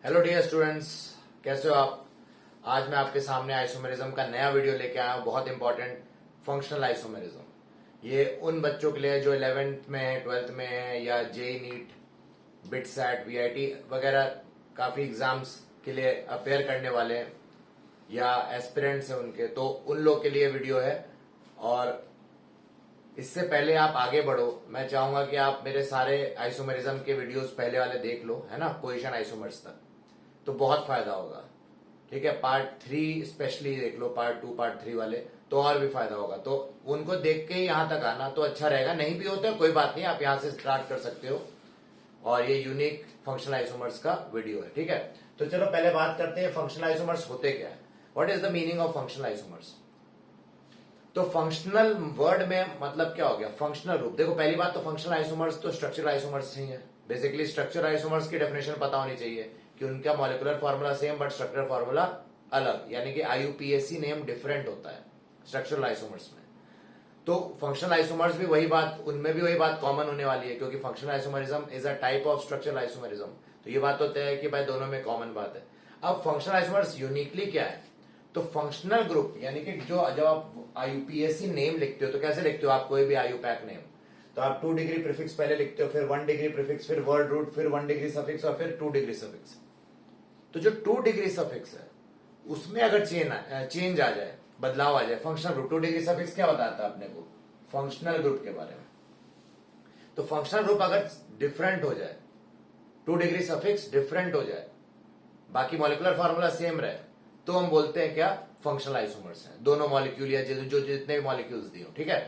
Hello dear students, कैसे हो आप। आज मैं आपके सामने आइसोमेरिज्म का नया वीडियो लेके आया हूँ। बहुत इंपॉर्टेंट फंक्शनल आइसोमेरिज्म। ये उन बच्चों के लिए जो 11th में है, 12th में है, या JEE NEET, BITSAT, VIT वगैरह काफी एग्जाम्स के लिए अपेयर करने वाले हैं या एस्पिरेंट्स हैं उनके, तो उन लोग के लिए वीडियो है। और इससे पहले आप आगे बढ़ो, मैं चाहूंगा कि आप मेरे सारे आइसोमेरिज्म के वीडियोस पहले वाले देख लो, है ना, पोजीशन आइसोमर्स तक, तो बहुत फायदा होगा। ठीक है, पार्ट 3 स्पेशली देख लो, पार्ट 2 पार्ट 3 वाले, तो और भी फायदा होगा। तो उनको देख के यहां तक आना तो अच्छा रहेगा। नहीं भी होता कोई बात नहीं, आप यहां से स्टार्ट कर सकते हो। और ये यूनिक फंक्शनल आइसोमर्स का वीडियो है। ठीक है, तो चलो पहले बात करते हैं फंक्शनल आइसोमर्स होते क्या है। What is the meaning of functional isomers. तो फंक्शनल वर्ड में मतलब क्या हो गया, फंक्शनल रूप। देखो पहली बात तो फंक्शनल आइसोमर्स तो स्ट्रक्चरल आइसोमर्स ही है। बेसिकली स्ट्रक्चरल आइसोमर्स की डेफिनेशन पता होनी चाहिए कि उनका molecular formula same but structural formula अलग, यानी कि आईयूपीएसी नेम डिफरेंट होता है स्ट्रक्चरल आइसोमर्स में। तो फंक्शनल आइसोमर्स भी वही बात, उनमें भी वही बात कॉमन होने वाली है, क्योंकि functional isomerism is a type of structural isomerism. तो ये बात तो तय है कि भाई दोनों में कॉमन बात है। अब फंक्शनल आइसोमर्स यूनिकली क्या है, तो फंक्शनल ग्रुप, यानी कि जो जब आप आईयूपीएसी नेम लिखते हो तो कैसे लिखते हो आप कोई भी आईयूपैक नेम, तो आप 2 डिग्री प्रीफिक्स पहले लिखते हो, फिर 1 डिग्री प्रीफिक्स, फिर वर्ड रूट, फिर 1 डिग्री सफिक्स और फिर 2 डिग्री सफिक्स। तो जो 2 डिग्री सफिक्स है उसमें अगर चेंज आ जाए, बदलाव आ जाए, फंक्शनल ग्रुप। 2 डिग्री सफिक्स क्या बताता है अपने को, फंक्शनल ग्रुप के बारे में। तो फंक्शनल ग्रुप अगर डिफरेंट हो जाए, 2 डिग्री सफिक्स डिफरेंट हो जाए, बाकी मॉलिक्यूलर फार्मूला सेम रहे, तो हम बोलते हैं क्या, फंक्शनल आइसोमर्स हैं। दोनों मॉलिक्यूल या जो जितने भी मॉलिक्यूल्स दिए हो। ठीक है,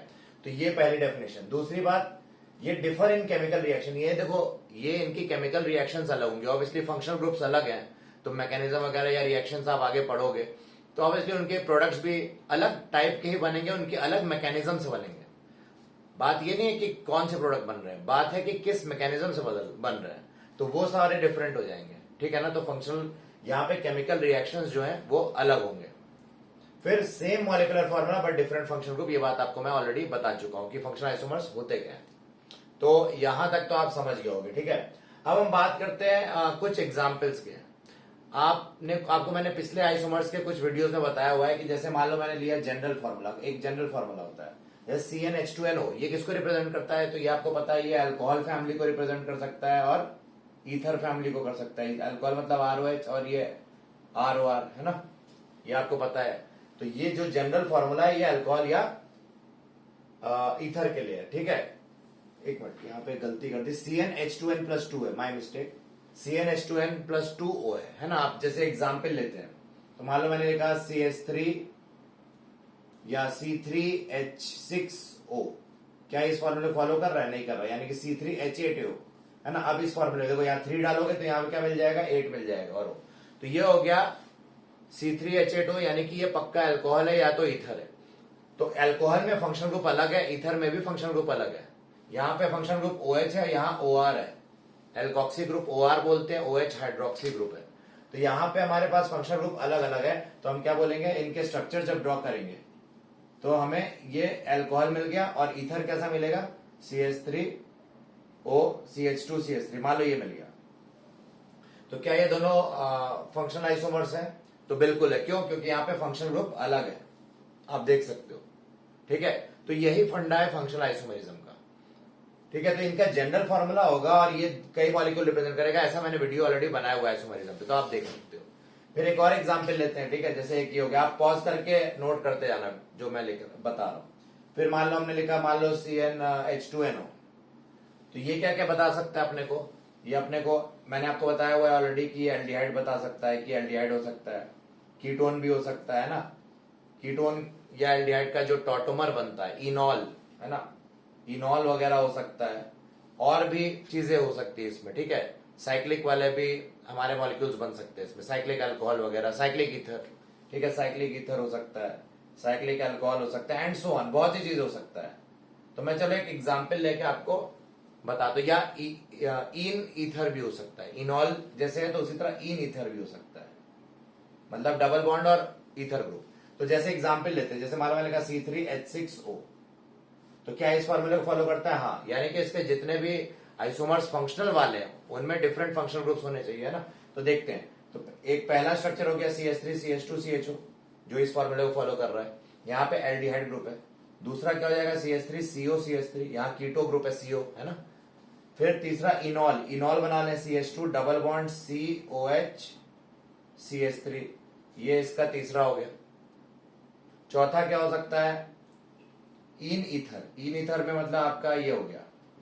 तो ये पहली डेफिनेशन। दूसरी बात, ये डिफर इन केमिकल रिएक्शन। ये देखो, ये इनकी केमिकल रिएक्शंस अलग होंगे। ऑब्वियसली फंक्शनल ग्रुप्स अलग हैं, तो मैकेनिज्म वगैरह या रिएक्शंस आप आगे पढ़ोगे तो ऑब्वियसली उनके प्रोडक्ट्स भी अलग टाइप के ही बनेंगे, उनके अलग मैकेनिज्म से बनेंगे। बात ये नहीं है कि कौन से प्रोडक्ट बन रहे हैं, बात है कि किस मैकेनिज्म से बन रहे हैं, तो वो सारे डिफरेंट हो जाएंगे। ठीक है ना, तो फंक्शनल यहाँ पे केमिकल रिएक्शंस जो हैं वो अलग होंगे। फिर same molecular formula but different function group. ये बात आपको मैं ऑलरेडी बता चुका हूं कि फंक्शनल आइसोमर्स होते क्या हैं। तो यहां तक तो आप समझ गए होंगे। ठीक है, अब हम बात करते हैं कुछ एग्जाम्पल्स के। आपको मैंने पिछले आइसोमर्स के कुछ वीडियोस में बताया हुआ है कि जैसे मान लो मैंने लिया जनरल फार्मूला, एक जनरल फार्मूला होता है जैसे CnH2NO। ये किसको रिप्रेजेंट करता है, तो ये आपको पता है, ये अल्कोहल फैमिली को रिप्रेजेंट कर सकता है और ईथर फैमिली को कर सकता है। अल्कोहल मतलब ROH और ये ROR है ना, ये आपको पता है। तो ये जो जनरल फॉर्मूला है ये अल्कोहल या ईथर के लिए है। ठीक है, एक मिनट, यहाँ पे गलती कर दी, CnH2n+2 है, माय मिस्टेक। CnH2n+2O है ना। आप जैसे एग्जाम्पल लेते हैं तो मान लो मैंने लिखा CH3 या C3H6O। क्या इस फॉर्मूले फॉलो कर रहा है, नहीं कर रहा है, यानी कि C3H8O है ना। अब इस फॉर्मूले देखो, यहाँ 3 डालोगे तो यहाँ पे क्या मिल जाएगा, 8 मिल जाएगा। और तो ये हो गया C3H8O, यानी कि ये पक्का अल्कोहल है या तो ईथर है। तो अल्कोहल में फंक्शन ग्रुप अलग है, ईथर में भी फंक्शन ग्रुप अलग है। यहाँ पे फंक्शन ग्रुप OH है, यहाँ OR है। एल्कोक्सी ग्रुप OR बोलते हैं, OH हाइड्रोक्सी ग्रुप है। तो यहाँ पे हमारे पास फंक्शन ग्रुप अलग अलग है, तो हम क्या बोलेंगे, इनके स्ट्रक्चर जब ड्रॉ करेंगे तो हमें ये अल्कोहल मिल गया और ईथर कैसा मिलेगा, CH3O CH2 CH3, मान लो ये मिल गया। तो क्या ये दोनों फंक्शनल आइसोमर्स हैं, तो बिल्कुल है। क्यों, क्योंकि यहाँ पे फंक्शन ग्रुप अलग है, आप देख सकते हो। ठीक है, तो यही फंडा है फंक्शनल आइसोमरिज्म का। ठीक है, तो इनका जनरल फॉर्मूला होगा और ये कई मॉलिक्यूल रिप्रेजेंट करेगा, ऐसा मैंने वीडियो ऑलरेडी बनाया हुआ है आइसोमरिज्म पे, तो आप देख सकते हो। फिर एक और एग्जाम्पल लेते हैं। ठीक है, जैसे एक ये हो गया, आप पॉज करके नोट करते जाना जो मैं बता रहा हूं। फिर मान लो हमने लिखा, मान लो CnH2NO। तो ये क्या क्या बता सकता है अपने को, ये अपने को मैंने आपको बताया हुआ है ऑलरेडी कि एल्डिहाइड बता सकता है, कि एल्डिहाइड हो सकता है, कीटोन भी हो सकता है ना। कीटोन या एल्डिहाइड का जो टॉटोमर बनता है, इनॉल है ना, इनॉल वगैरह हो सकता है, और भी चीजें हो सकती है इसमें। ठीक है, साइक्लिक वाले भी हमारे मॉलिक्यूल्स बन सकते हैं इसमें, साइक्लिक अल्कोहल वगैरह, साइक्लिक ईथर। ठीक है, साइक्लिक ईथर हो सकता है, साइक्लिक अल्कोहल हो सकता है, एंड सो ऑन, बहुत सी चीज हो सकता है। तो मैं चलो एक एग्जाम्पल लेके आपको बता दो। या इन ईथर भी हो सकता है, इनॉल जैसे है तो उसी तरह इन ईथर भी हो सकता है, मतलब डबल बॉन्ड और ईथर ग्रुप। तो जैसे एग्जाम्पल लेते हैं, जैसे मान लो मैंने कहा C3H6O, तो क्या इस फॉर्मूले को फॉलो करता है, हाँ, यानी कि इसके जितने भी आइसोमर्स फंक्शनल वाले हैं उनमें डिफरेंट फंक्शनल ग्रुप्स होने चाहिए ना। तो देखते हैं, तो एक पहला स्ट्रक्चर हो गया CH3 CH2 CHO, जो इस फॉर्मूले को फॉलो कर रहा है। यहाँ पे एल्डिहाइड ग्रुप है। दूसरा क्या हो जाएगा CH3 CO CH3, यहाँ कीटो ग्रुप है CO, है ना। फिर तीसरा इनॉल, इनॉल बना लें CH2 double bond COH CH3, ये इसका तीसरा हो गया। चौथा क्या हो सकता है, इन ईथर, इन ईथर में मतलब आपका ये हो गया,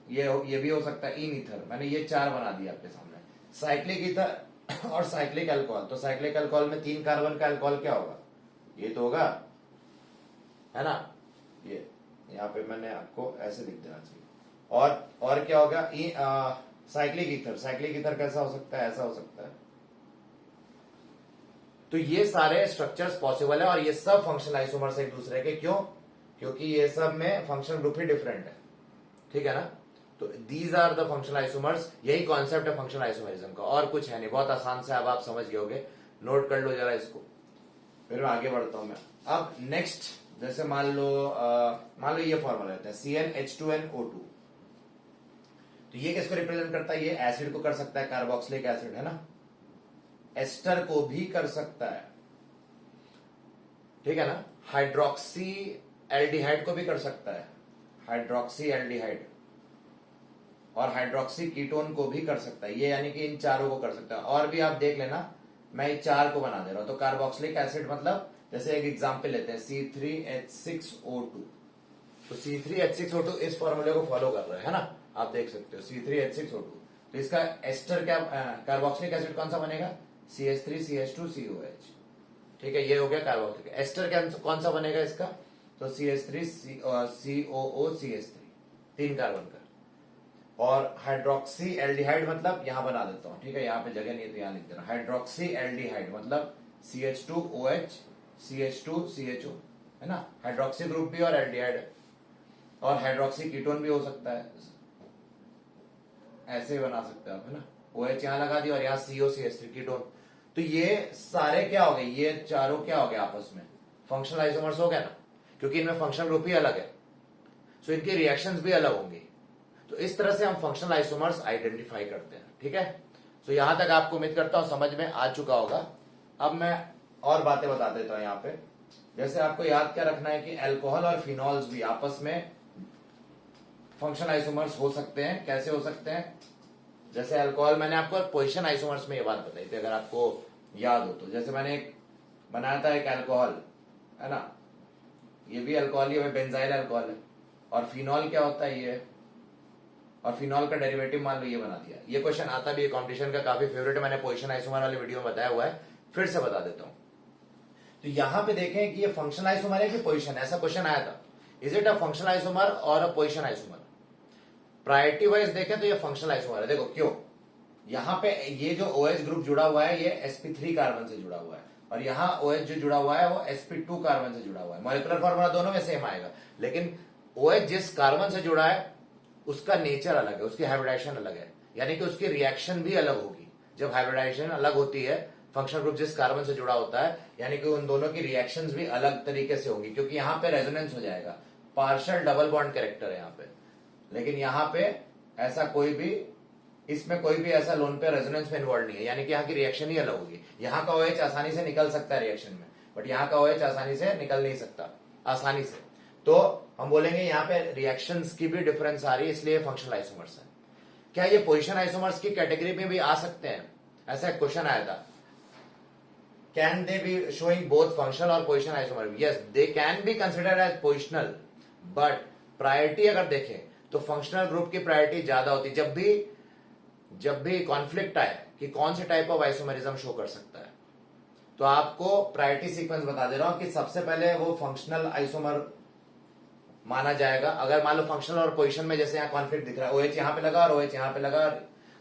ये भी हो सकता है इन ईथर, मैंने ये 4 बना दिया आपके सामने। साइक्लिक ईथर और साइक्लिक अल्कोहल, तो साइक्लिक अल्कोहल में 3 कार्बन का अल्कोहल क्या होगा, ये तो होगा, है ना। ये यहाँ पे मैंने आपको ऐसे लिख देना चाहिए। और क्या होगा, साइक्लिक ईथर, साइक्लिक ईथर कैसा हो सकता है, ऐसा हो सकता है। तो ये सारे स्ट्रक्चर्स पॉसिबल है, और ये सब फंक्शनल आइसोमर्स एक दूसरे के, क्यों, क्योंकि ये सब में फंक्शनल ग्रुप ही डिफरेंट है, ठीक है ना। तो these are the functional isomers, यही कॉन्सेप्ट है फंक्शनल आइसोमरिज्म का, और कुछ है नहीं, बहुत आसान से अब आप समझ गए होगे। नोट कर लो जरा इसको, फिर मैं आगे बढ़ता हूं मैं। अब नेक्स्ट, जैसे मान लो ये फॉर्मूला लेते हैं CnH2nO2, तो ये किसको रिप्रेजेंट करता है, ये एसिड को कर सकता है, कार्बोक्सिलिक एसिड, है ना। एस्टर को भी कर सकता है, ठीक है ना। हाइड्रोक्सी एल्डिहाइड को भी कर सकता है, हाइड्रोक्सी एल्डिहाइड, और हाइड्रोक्सी कीटोन को भी कर सकता है, ये यानी कि इन चारों को कर सकता है। और भी आप देख लेना, मैं ये 4 को बना दे रहा हूं। तो कार्बोक्सिलिक एसिड मतलब, जैसे एक एग्जांपल लेते हैं C3H6O2, तो C3H6O2 इस फॉर्मूले को फॉलो कर रहा है ना, आप देख सकते हो C3H6O2। तो इसका एस्टर क्या, कार्बोक्सिलिक एसिड कौन सा बनेगा, CH3CH2COH, ठीक है, ये हो गया कार्बोक्सिलिक। एस्टर क्या कौन सा बनेगा इसका, तो CH3COOCH3, 3 कार्बन का। और हाइड्रोक्सी एल्डिहाइड मतलब, यहां बना देता हूं, ठीक है, यहां पे जगह नहीं है तो यहां लिख दे रहा, हाइड्रोक्सी एल्डिहाइड मतलब CH2OH CH2CHO, है ना। हाइड्रोक्सी ग्रुप भी और एल्डिहाइड है, और हाइड्रोक्सी कीटोन भी हो सकता है, ऐसे ही बना सकते हैं आप, है ना। OH यहां लगा दिया और यहाँ COCH3 कीटोन। तो ये सारे क्या हो गए, ये चारों क्या हो गए आपस में फंक्शनल आइसोमर्स हो गया ना, क्योंकि इनमें फंक्शनल ग्रुप ही अलग है, सो इनकी रिएक्शंस भी अलग होंगी। तो इस तरह से हम फंक्शनल आइसोमर्स आइडेंटिफाई करते हैं, ठीक है। सो यहां तक आपको उम्मीद करता हूं समझ में आ चुका होगा। अब मैं और बातें बता देता हूं यहाँ पे। जैसे आपको याद क्या रखना है कि अल्कोहल और फिनॉल्स भी आपस में फंक्शनल आइसोमर्स हो सकते हैं। कैसे हो सकते हैं, जैसे अल्कोहल, मैंने आपको पोजीशन आइसोमर्स में ये बात बताई थी, अगर आपको याद हो तो। जैसे मैंने एक बनाया था एक अल्कोहल, है ना, ये भी अल्कोहल ही है, बेंजाइल अल्कोहल है। और फिनॉल क्या होता है, ये, और फिनॉल का डेरिवेटिव मान लो ये बना दिया। ये क्वेश्चन आता भी है कॉम्पिटिशन का, काफी फेवरेट है, मैंने पोजीशन आइसोमर वाले वीडियो में बताया हुआ है, फिर से बता देता हूं। तो यहां पे देखें कि ये फंक्शनल आइसोमर है कि पोजीशन, ऐसा क्वेश्चन आया था, is it a functional isomer और a position isomer. Priority wise देखें तो ये फंक्शनल आइसोमर है। देखो क्यों, यहां पे ये जो OH ग्रुप जुड़ा हुआ है ये sp3 कार्बन से जुड़ा हुआ है, और यहाँ OH जो जुड़ा हुआ है वो sp2 कार्बन से जुड़ा हुआ है। मॉलिक्यूलर फॉर्मूला दोनों में सेम आएगा, लेकिन OH जिस कार्बन से जुड़ा है उसका नेचर अलग है, उसकी हाइब्रिडाइजेशन अलग है, यानी कि उसकी रिएक्शन भी अलग होगी। जब हाइब्रिडाइजेशन अलग होती है, फंक्शनल ग्रुप जिस कार्बन से जुड़ा होता है, यानी कि उन दोनों की रिएक्शंस भी अलग तरीके से होंगी, क्योंकि यहाँ पे रेजोनेंस हो जाएगा। पार्शियल डबल बॉन्ड कैरेक्टर है यहाँ पे, लेकिन यहाँ पे ऐसा कोई भी, इसमें कोई भी ऐसा लोन पे रेजोनेंस में इन्वॉल्व नहीं है, यानी कि यहाँ की रिएक्शन ही अलग होगी। यहाँ का OH आसानी से निकल सकता है रिएक्शन में, बट यहाँ का OH आसानी से निकल नहीं सकता आसानी से। तो हम बोलेंगे यहाँ पे रिएक्शंस की भी डिफरेंस आ रही है, इसलिए फंक्शनल आइसोमर्स है। क्या ये पोजीशन आइसोमर्स की कैटेगरी में भी आ सकते हैं, ऐसा एक क्वेश्चन आया था, can they be showing both functional और position isomer. Yes, they can be considered as positional, but priority अगर देखें तो फंक्शनल ग्रुप की प्रायोरिटी ज्यादा होती है। जब भी कॉन्फ्लिक्ट आए कि कौन से टाइप ऑफ आइसोमरिज्म शो कर सकता है, तो आपको प्रायोरिटी सीक्वेंस बता दे रहा हूं कि सबसे पहले वो फंक्शनल आइसोमर माना जाएगा। अगर मान लो फंक्शनल और पोजीशन में जैसे यहाँ कॉन्फ्लिक्ट दिख रहा है, OH यहां पे लगा और OH यहां पे लगा,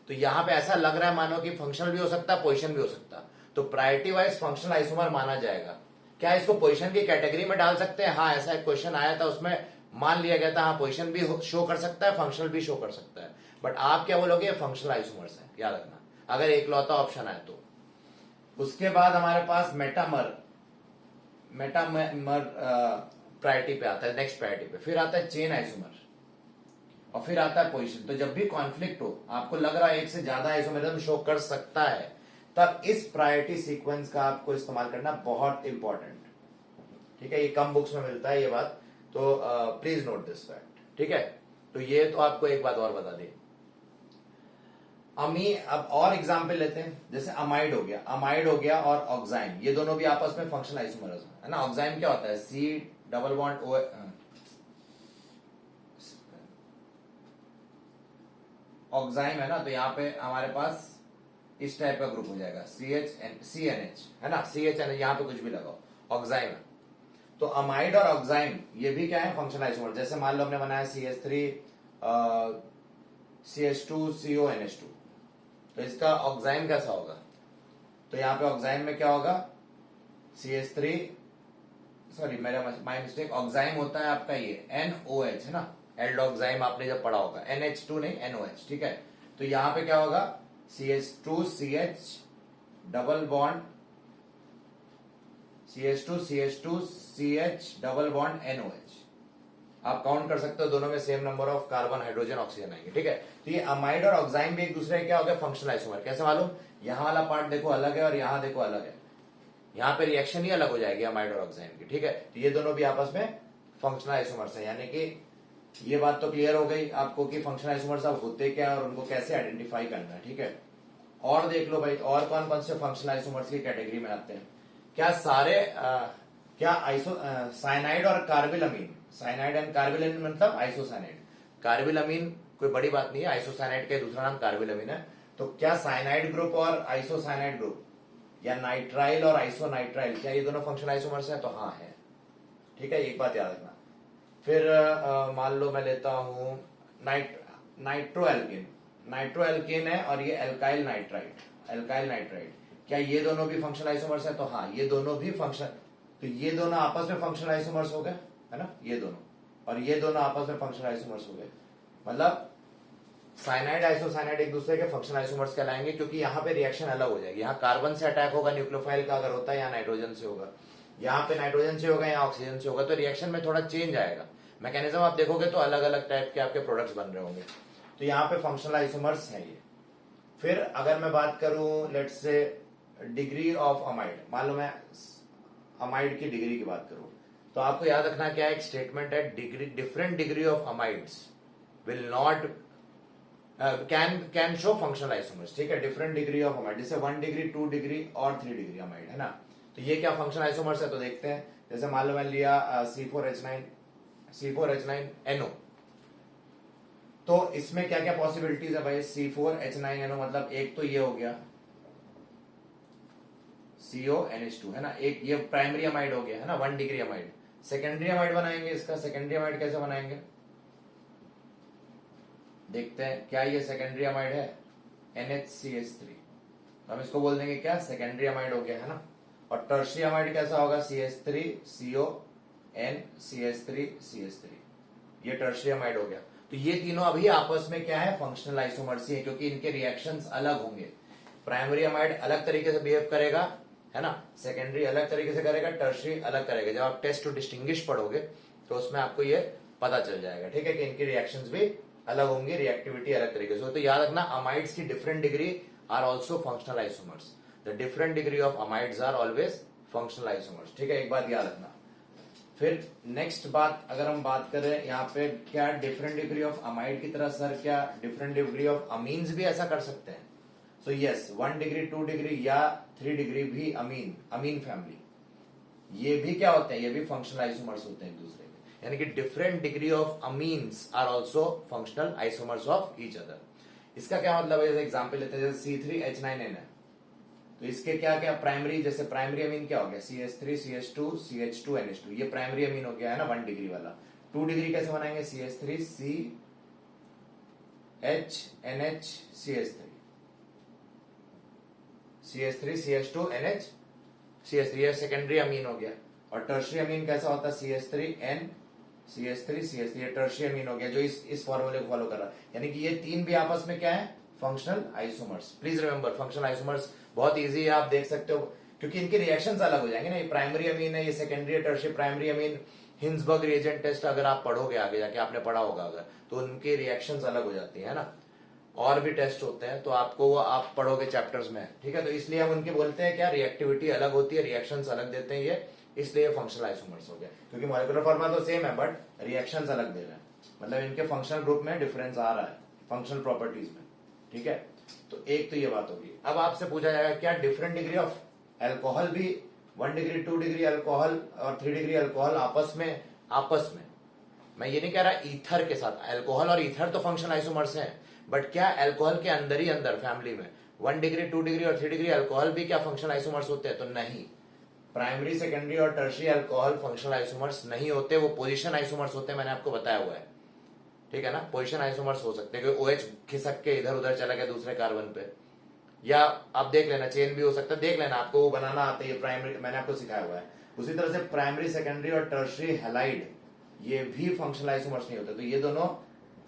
तो यहां पे ऐसा लग रहा है मानो कि फंक्शनल भी हो सकता है, पोजीशन भी हो सकता है, तो प्रायोरिटी वाइज फंक्शनल आइसोमर माना जाएगा। क्या इसको पोजीशन की कैटेगरी में डाल सकते हैं? हाँ, ऐसा एक क्वेश्चन आया था, उसमें मान लिया गया था हाँ पोजीशन भी शो कर सकता है, फंक्शनल भी शो कर सकता है, बट आप क्या बोलोगे, फंक्शनल आइसोमर्स है, याद रखना, अगर एक लौता ऑप्शन आए तो। उसके बाद हमारे पास मेटामर प्रायोरिटी पे आता है, नेक्स्ट प्रायोरिटी पे। फिर आता है चेन आइसोमर, और फिर आता है पोजीशन। तो जब भी कॉन्फ्लिक्ट हो, आपको लग रहा है एक से ज्यादा आइसोमेरिज्म शो कर सकता है, तब इस प्रायोरिटी सीक्वेंस का आपको इस्तेमाल करना बहुत इंपॉर्टेंट। ठीक है, ये कम बुक्स में मिलता है ये बात, तो प्लीज नोट दिस फैक्ट। ठीक है, तो ये तो आपको एक बात और बता दी। अब और एग्जाम्पल लेते हैं, जैसे अमाइड हो गया और ऑक्साइम, ये दोनों भी आपस में फंक्शनल आइसोमरिज्म है ना। ऑक्साइम क्या होता है, C double bond O, oxime है ना, तो यहां पे हमारे पास इस टाइप का ग्रुप हो जाएगा, CH है ना, CHN, यहां पे कुछ भी लगाओ, ऑक्साइम है। तो अमाइड और ऑक्साइम ये भी क्या है, फंक्शनल आइसोमर। जैसे मान लो हमने बनाया CH3 CH2CONH2, तो इसका ऑक्साइम कैसा होगा, तो यहां पे ऑक्साइम में क्या होगा, CH3, सॉरी मेरा माय मिस्टेक, ऑक्साइम होता है आपका ये NOH है ना, एल्डोक्साइम आपने जब पढ़ा होगा, NH2 नहीं NOH। ठीक है, तो यहां पे क्या होगा, CH2CH double bond CH2CH2CH double bond NOH। आप काउंट कर सकते हो, दोनों में same number of carbon hydrogen oxygen आएंगे। ठीक है, तो ये अमाइड और ऑक्साइम भी एक दूसरे के क्या हो गया, फंक्शनल आइसोमर। कैसे मालूम, यहां वाला पार्ट देखो अलग है और यहां देखो अलग है, यहां पे रिएक्शन ही अलग हो जाएगी अमाइड और ऑक्साइम की। ठीक है, तो ये दोनों भी आपस में फंक्शनल आइसोमर्स है, यानी कि ये बात तो क्लियर हो गई आपको कि फंक्शनल आइसोमर्स अब होते क्या है और उनको कैसे आइडेंटिफाई करना है। ठीक है, और देख लो भाई, और कौन कौन से फंक्शनल आइसोमर्स की कैटेगरी में आते हैं। क्या सारे क्या साइनाइड और कार्बिलमीन, साइनाइड एंड कार्बिलमीन मतलब आइसोसाइनाइड, कार्बिलमीन कोई बड़ी बात नहीं है, आइसोसाइनाइड का दूसरा नाम कार्बिलमीन है। तो क्या साइनाइड ग्रुप और आइसोसाइनाइड ग्रुप, या नाइट्राइल और आइसोनाइट्राइल, क्या ये दोनों फंक्शनल आइसोमर्स हैं, तो हाँ है। ठीक है, एक बात याद रखना। फिर मान लो मैं लेता हूं नाइट्रोएल्केन, नाइट्रोएल्केन है और ये एल्काइल नाइट्राइड, क्या ये दोनों भी फंक्शनल आइसोमर्स हैं, तो हाँ ये दोनों भी फंक्शनल, तो ये दोनों आपस में फंक्शनल आइसोमर्स हो गए है ना, ये दोनों, और ये दोनों आपस में फंक्शनल आइसोमर्स हो गए। मतलब साइनाइड आइसोसाइनाइड एक दूसरे के फंक्शनल आइसोमर्स कहलाएंगे, क्योंकि यहाँ पे रिएक्शन अलग हो जाएगी। यहाँ कार्बन से अटैक होगा न्यूक्लियोफाइल का अगर होता है, यहाँ नाइट्रोजन से होगा, यहाँ पे नाइट्रोजन से होगा, यहाँ ऑक्सीजन से होगा, तो रिएक्शन में थोड़ा चेंज आएगा। मैकेनिज्म आप देखोगे तो अलग अलग टाइप के आपके प्रोडक्ट्स बन रहे होंगे, तो यहाँ पे फंक्शनल आइसोमर्स है ये। फिर अगर मैं बात करूं let's say degree of amide, मान लो मैं अमाइड की डिग्री की बात करूं, तो आपको याद रखना क्या एक स्टेटमेंट है, degree, different degree of amides will not can show functional isomers. ठीक है, डिफरेंट डिग्री ऑफ अमाइड, जैसे 1 डिग्री 2 डिग्री और 3 डिग्री अमाइड है ना, तो ये क्या फंक्शनल आइसोमर्स है, तो देखते हैं। जैसे मान लो मैं लिया C4H9NO, तो इसमें क्या क्या पॉसिबिलिटीज है भाई, C4H9NO मतलब एक तो ये हो गया CONH2 है ना, एक ये प्राइमरी अमाइड हो गया है ना, 1 डिग्री अमाइड। सेकेंडरी अमाइड बनाएंगे इसका, सेकेंडरी अमाइड कैसे बनाएंगे, देखते हैं। क्या ये सेकेंडरी अमाइड है, NHCH3, तो हम इसको बोल देंगे क्या, सेकेंडरी अमाइड हो गया है ना। और टर्शियरी अमाइड कैसा होगा, CH3CONCH3CH3, ये टर्शियरी अमाइड हो गया। तो ये तीनों अभी आपस में क्या है, फंक्शनल आइसोमर्स ही है, क्योंकि इनके रिएक्शंस अलग होंगे। प्राइमरी अमाइड अलग तरीके से बिहेव करेगा है ना, सेकेंडरी अलग तरीके से करेगा, टर्शियरी अलग करेगा। जब आप टेस्ट टू डिस्टिंग्विश पढ़ोगे तो उसमें आपको ये पता चल जाएगा। ठीक है, कि इनकी रिएक्शंस भी अलग होंगी, रिएक्टिविटी अलग तरीके से। तो याद रखना, अमाइड्स की different degree are also functional isomers, the different degree of amides are always functional isomers. ठीक है, एक बात याद रखना। फिर नेक्स्ट बात अगर हम बात करें यहाँ पे, क्या डिफरेंट डिग्री ऑफ अमाइड की तरह सर क्या डिफरेंट डिग्री ऑफ अमीन्स भी ऐसा कर सकते हैं, सो यस, 1 डिग्री 2 डिग्री या 3 डिग्री भी अमीन फैमिली, ये भी क्या होते हैं, ये भी फंक्शनल आइसोमर्स होते हैं एक दूसरे के, यानी कि different degree of amines are also functional isomers of each other. इसका क्या मतलब है, जैसे एग्जाम्पल लेते हैं, जैसे C3H9N है, तो इसके क्या क्या प्राइमरी, जैसे प्राइमरी अमीन क्या हो गया, CH3 CH2 CH2 NH2, ये प्राइमरी अमीन हो गया है ना 1 डिग्री वाला। 2 डिग्री कैसे बनाएंगे, CH3 CH CH3 CH3 CH2 NH CH3, ये सेकेंडरी अमीन हो गया। और टर्शियरी अमीन कैसा होता है, CH3N CH3 CH3, ये टर्शियरी अमीन हो गया जो इस फॉर्मूले को फॉलो कर रहा है। यानी कि ये तीन भी आपस में क्या है, functional isomers. Please remember, functional isomers बहुत इजी है, आप देख सकते हो, क्योंकि इनके रिएक्शंस अलग हो जाएंगे ना। ये प्राइमरी अमीन है, ये secondary tertiary, primary amine Hinsberg reagent test अगर आप पढ़ोगे आगे जाके, आपने पढ़ा होगा अगर, तो उनके रिएक्शंस अलग हो जाती है ना। और भी टेस्ट होते हैं तो आपको वो आप पढ़ोगे चैप्टर्स में, ठीक है। तो इसलिए हम उनके बोलते हैं क्या, रिएक्टिविटी अलग होती है, रिएक्शंस अलग देते हैं ये, इसलिए फंक्शनल आइसोमर्स हो गया। क्योंकि मॉलिक्यूलर फॉर्मूला तो सेम है बट रिएक्शंस अलग दे रहे हैं, मतलब इनके फंक्शनल ग्रुप में डिफरेंस आ रहा है फंक्शनल प्रॉपर्टीज में, ठीक है। तो एक तो ये बात होगी। अब आपसे पूछा जाएगा क्या डिफरेंट डिग्री ऑफ एल्कोहल भी 1 डिग्री 2 डिग्री अल्कोहल और 3 डिग्री अल्कोहल आपस में मैं ये नहीं कह रहा ईथर के साथ, अल्कोहल और ईथर तो फंक्शनल आइसोमर्स हैं, बट क्या अल्कोहल के अंदर ही अंदर फैमिली में 1 डिग्री 2 डिग्री और 3 डिग्री अल्कोहल भी क्या फंक्शनल आइसोमर्स होते हैं? तो नहीं, प्राइमरी सेकेंडरी और टर्शियरी अल्कोहल फंक्शनल आइसोमर्स नहीं होते, वो पोजीशन आइसोमर्स होते हैं, मैंने आपको बताया हुआ है, ठीक है ना। पोजीशन आइसोमर्स हो सकते हैं कि OH खिसक के इधर उधर चला गया दूसरे कार्बन पे, या आप देख लेना चेन भी हो सकता है, देख लेना, आपको वो बनाना आता है, ये प्राइमरी मैंने आपको सिखाया हुआ है। उसी तरह से प्राइमरी सेकेंडरी और टर्शियरी हैलाइड ये भी फंक्शनल आइसोमर्स नहीं होते, तो ये दोनों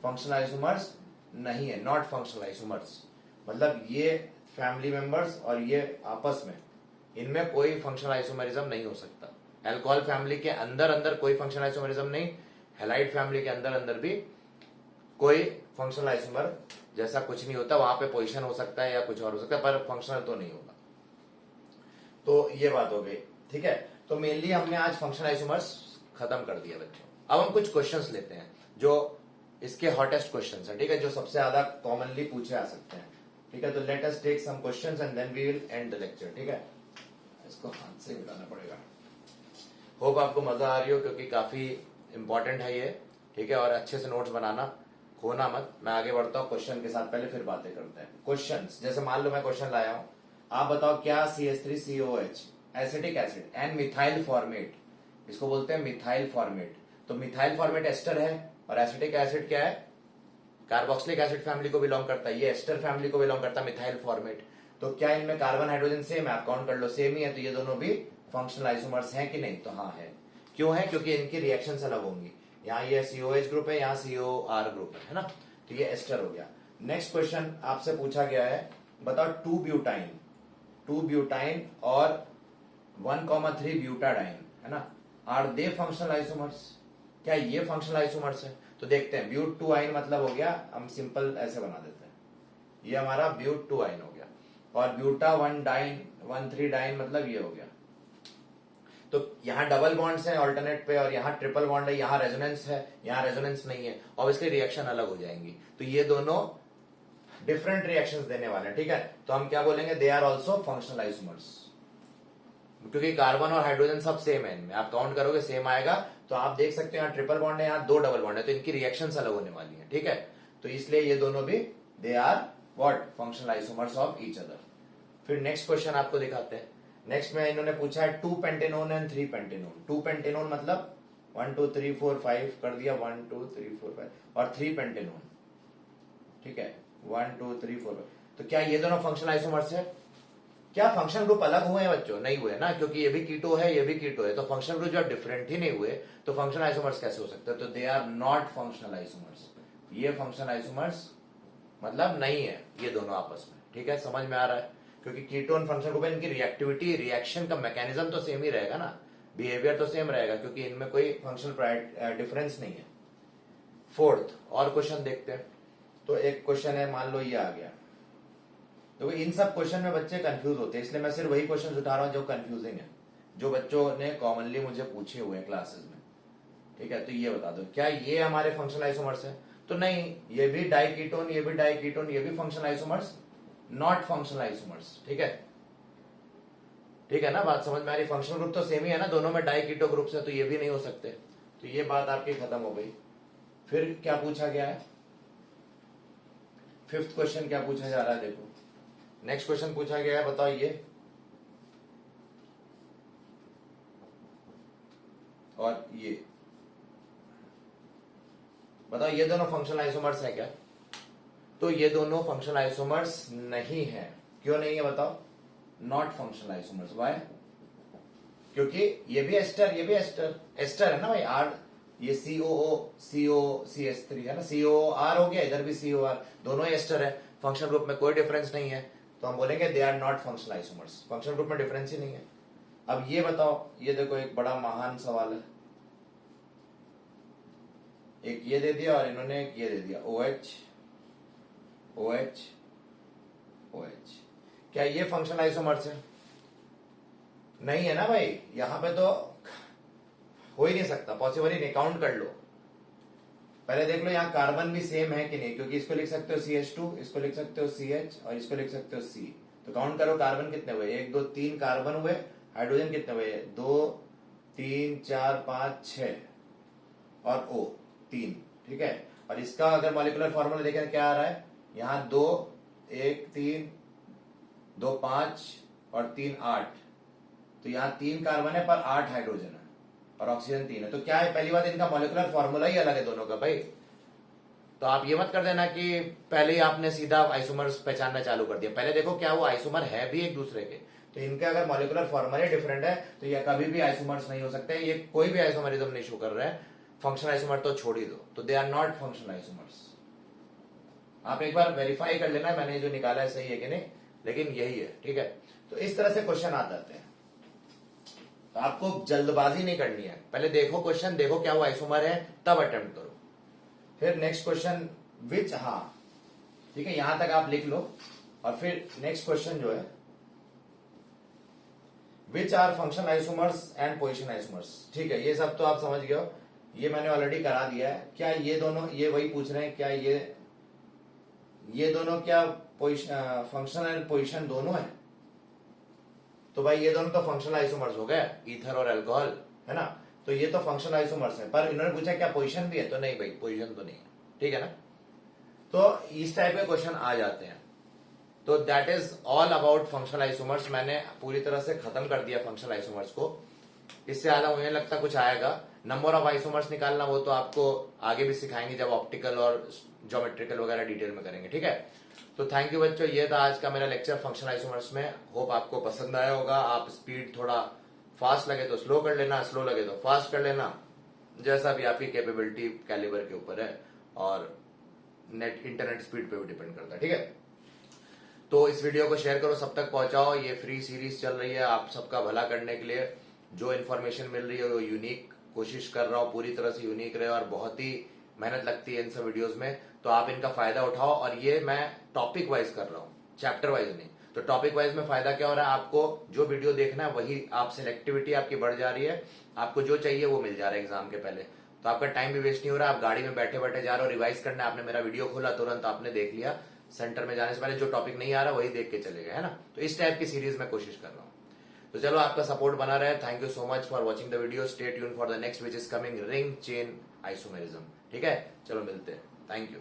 फंक्शनल आइसोमर्स नहीं है, नॉट फंक्शनल आइसोमर्स। मतलब ये फैमिली मेंबर्स और ये आपस में, इनमें कोई फंक्शनल आइसोमरिज्म नहीं हो सकता। अल्कोहल फैमिली के अंदर अंदर कोई फंक्शनल आइसोमरिज्म नहीं, हैलाइड फैमिली के अंदर अंदर भी कोई फंक्शनल आइसोमर जैसा कुछ नहीं होता, वहां पे पोजीशन हो सकता है या कुछ और हो सकता है, पर फंक्शनल तो नहीं होगा। तो ये बात हो गई, ठीक है। तो मेनली हमने आज फंक्शनल आइसोमर्स खत्म कर दिया बच्चों। अब हम कुछ क्वेश्चंस लेते हैं जो इसके हॉटेस्ट क्वेश्चंस हैं, ठीक है, जो सबसे ज्यादा कॉमनली पूछे आ सकते हैं, ठीक है। तो let us take some questions and then we will end the lecture, ठीक है। इसको हाथ से मिटाना पड़ेगा। होप आपको मजा आ रही हो, क्योंकि काफी इंपॉर्टेंट है ये, ठीक है। और अच्छे से नोट्स बनाना, खोना मत। मैं आगे बढ़ता हूँ क्वेश्चन के साथ, पहले फिर बातें करते हैं। क्वेश्चंस, जैसे मान लो मैं क्वेश्चन लाया हूं, आप बताओ क्या CH3COH acetic acid and methyl formate, इसको बोलते हैं मिथाइल फॉर्मेट। तो मिथाइल फॉर्मेट एस्टर है और एसिटिक एसिड क्या है, कार्बोक्सिलिक एसिड फैमिली को बिलोंग करता है, ये एस्टर फैमिली को बिलोंग करता है मिथाइल फॉर्मेट। तो क्या इनमें कार्बन हाइड्रोजन सेम है? आप काउंट कर लो, सेम ही है, तो ये दोनों भी फंक्शनल आइसोमर्स हैं कि नहीं? तो हाँ है। क्यों है? क्योंकि इनकी रिएक्शंस अलग होंगी, यहाँ ये COH ग्रुप है, यहाँ COR ग्रुप है ना, तो ये एस्टर हो गया। नेक्स्ट क्वेश्चन आपसे पूछा गया है, बताओ 2 ब्यूटाइन और 1,3 ब्यूटाडाइन, है ना, आर दे फंक्शनल आइसोमर्स? क्या ये फंक्शनल आइसोमर्स है? तो देखते हैं। ब्यूट 2 आइन मतलब हो गया, हम सिंपल ऐसे बना देते हैं, ये हमारा ब्यूट 2 आइन हो गया, और ब्यूटा 1 डाइन 1,3 डाइन मतलब ये हो गया। तो यहाँ डबल बॉन्ड्स हैं ऑल्टरनेट पे, और यहाँ ट्रिपल बॉन्ड है, यहाँ रेजोनेंस है, यहाँ रेजोनेंस नहीं है, ऑब्वियसली रिएक्शन अलग हो जाएंगी। तो ये दोनों डिफरेंट रिएक्शंस देने वाले हैं, ठीक है। तो हम क्या बोलेंगे, they are also functional isomers, क्योंकि कार्बन और हाइड्रोजन सब सेम है इनमें, आप काउंट करोगे सेम आएगा। तो आप देख सकते हो यहाँ ट्रिपल बॉन्ड है, यहाँ 2 डबल बॉन्ड है, तो इनकी रिएक्शंस अलग होने वाली है, ठीक है। तो इसलिए ये दोनों भी they are what, functional isomers of each other. फिर नेक्स्ट क्वेश्चन आपको दिखाते हैं। नेक्स्ट में इन्होंने पूछा है 2 पेंटेनोन एंड 3 पेंटेनोन। 2 पेंटेनोन मतलब 1 2 3 4 5 कर दिया, 1 2 3 4 5, और 3 पेंटेनोन, ठीक है, 1 2 3 4 5। तो क्या ये दोनों फंक्शनल आइसोमर्स है? क्या फंक्शनल ग्रुप अलग हुए हैं बच्चों? नहीं हुए ना, क्योंकि ये भी कीटो है, ये भी कीटो है, तो फंक्शनल ग्रुप जब डिफरेंट ही नहीं हुए तो फंक्शनल आइसोमर्स कैसे हो सकते हैं? तो they are not functional isomers. ये फंक्शनल आइसोमर्स मतलब नहीं है ये दोनों आपस में, ठीक है, समझ में आ रहा है। क्योंकि कीटोन फंक्शनल ग्रुप है, इनकी रिएक्टिविटी, रिएक्शन का मैकेनिज्म तो सेम ही रहेगा ना, बिहेवियर तो सेम रहेगा, क्योंकि इनमें कोई फंक्शनल डिफरेंस नहीं है। फोर्थ और क्वेश्चन देखते हैं। तो एक क्वेश्चन है, मान लो ये आ गया, तो इन सब क्वेश्चन में बच्चे कंफ्यूज होते हैं, इसलिए मैं सिर्फ वही क्वेश्चन उठा रहा हूं जो कंफ्यूजिंग है, जो बच्चों ने कॉमनली मुझे पूछे हुए हैं क्लासेस में, ठीक है। तो ये बता दो, क्या ये हमारे फंक्शनल आइसोमर्स है? तो नहीं, ये भी डाइकीटोन, ये भी डाइकीटोन, ये भी functional isomers, not functional isomers, ठीक है, ठीक है ना, बात समझ में आ रही? फंक्शनल ग्रुप तो सेम ही है ना, दोनों में डाइकीटो ग्रुप्स है, तो ये भी नहीं हो सकते। तो ये बात आपकी खत्म हो गई। फिर क्या पूछा गया है? 5th क्वेश्चन क्या पूछा जा रहा है, देखो। नेक्स्ट क्वेश्चन पूछा गया है, बताओ ये और ये, बताओ ये दोनों फंक्शनल आइसोमर्स है क्या? तो ये दोनों फंक्शनल आइसोमर्स नहीं है। क्यों नहीं है बताओ? Not functional isomers. व्हाई? क्योंकि ये भी एस्टर, ये भी एस्टर, एस्टर है ना भाई, आर, ये COCH3 है ना, COR हो गया, इधर भी COR, दोनों एस्टर है, फंक्शनल ग्रुप में कोई डिफरेंस नहीं है, तो हम बोलेंगे they are not functional isomers, functional group में डिफरेंस ही नहीं है। अब ये बताओ, ये देखो एक बड़ा महान सवाल है, एक ये दे दिया और इन्होंने एक ये दे दिया OH OH OH। क्या ये फंक्शनल आइसोमर्स है? नहीं है ना भाई, यहां पे तो हो ही नहीं सकता, पॉसिबल ही नहीं। काउंट कर लो, पहले देख लो यहाँ कार्बन भी सेम है कि नहीं, क्योंकि इसको लिख सकते हो CH2, इसको लिख सकते हो CH और इसको लिख सकते हो C। तो काउंट करो कार्बन कितने हुए, 1 2 3 कार्बन हुए, हाइड्रोजन कितने हुए, 2 3 4 5 6 और O 3, ठीक है। और इसका अगर मॉलिक्यूलर फॉर्मूला देखें क्या आ रहा है, यहाँ 2 1 3 2 5 और 3 8, तो यहाँ 3 कार्बन है पर 8 हाइड्रोजन है और ऑक्सीजन 3 है। तो क्या है, पहली बात इनका मॉलिक्यूलर फॉर्मूला ही अलग है दोनों का भाई। तो आप ये मत कर देना कि पहले ही आपने सीधा आइसोमर्स पहचानना चालू कर दिया। पहले देखो क्या वो आइसोमर है भी एक दूसरे के, तो इनके अगर मॉलिक्यूलर फॉर्मूला डिफरेंट है तो ये कभी भी आइसोमर्स नहीं हो सकते, ये कोई भी आइसोमरिज्म नहीं शो कर रहे हैं। फंक्शनल आइसोमर तो छोड़ ही दो, तो they are not functional isomers. आप एक बार वेरीफाई कर लेना मैंने जो निकाला है सही है कि नहीं, लेकिन यही है, ठीक है। तो इस तरह से क्वेश्चन आ जाते हैं, तो आपको जल्दबाजी नहीं करनी है, पहले देखो क्वेश्चन, देखो क्या वो आइसोमर है, तब अटेम्प्ट करो। फिर नेक्स्ट क्वेश्चन विच, हाँ ठीक है, यहां तक आप लिख लो। और फिर नेक्स्ट क्वेश्चन जो है which are functional isomers and position isomers, ठीक है, ये सब तो आप समझ गए हो, ये मैंने ऑलरेडी करा दिया है। क्या ये दोनों, ये वही पूछ रहे हैं, क्या ये दोनों क्या फंक्शनल एंड पोजिशन दोनों है? तो भाई ये दोनों तो फंक्शनल आइसोमर्स हो गए, ईथर और अल्कोहल, है ना। तो ये तो फंक्शनल आइसोमर्स है, पर इन्होंने पूछा क्या पोजीशन भी है, तो नहीं भाई पोजीशन तो नहीं है, ठीक है ना। तो इस टाइप के क्वेश्चन आ जाते हैं। तो that is all about functional isomers. मैंने पूरी तरह से खत्म कर दिया फंक्शनल आइसोमर्स को, इससे ज्यादा मुझे लगता कुछ आएगा। नंबर ऑफ आइसोमर्स निकालना वो तो आपको आगे भी सिखाएंगे जब ऑप्टिकल और ज्योमेट्रिकल वगैरह डिटेल में करेंगे, ठीक है। तो थैंक यू बच्चों, ये था आज का मेरा लेक्चर फंक्शनल आइसोमर्स में। होप आपको पसंद आया होगा। आप स्पीड थोड़ा फास्ट लगे तो स्लो कर लेना, स्लो लगे तो फास्ट कर लेना, जैसा भी आपकी कैपेबिलिटी कैलिबर के ऊपर है और नेट इंटरनेट स्पीड पे भी डिपेंड करता है, ठीक है। तो इस वीडियो को शेयर करो, सब तक पहुंचाओ। ये फ्री सीरीज चल रही है आप सबका भला करने के लिए। जो इन्फॉर्मेशन मिल रही है वो यूनिक कोशिश कर रहा हूं, पूरी तरह से यूनिक रहे, और बहुत ही मेहनत लगती है इन सब वीडियोस में। तो आप इनका फायदा उठाओ, और ये मैं टॉपिक वाइज कर रहा हूँ, चैप्टर वाइज नहीं। तो टॉपिक वाइज में फायदा क्या हो रहा है, आपको जो वीडियो देखना है वही, आप सिलेक्टिविटी आपकी बढ़ जा रही है, आपको जो चाहिए वो मिल जा रहा है एग्जाम के पहले। तो आपका टाइम भी वेस्ट नहीं हो रहा, आप गाड़ी में बैठे बैठे जा रहे हो, रिवाइज करना, आपने मेरा वीडियो खोला तुरंत आपने देख लिया, सेंटर में जाने से पहले जो टॉपिक नहीं आ रहा वही देख के चले गए, है ना। तो इस टाइप की सीरीज में कोशिश कर रहा हूँ। तो चलो आपका सपोर्ट बना रहे। Thank you so much for watching the video. Stay tune for the next which is coming, ring chain isomerism, ठीक है। चलो मिलते हैं, थैंक यू।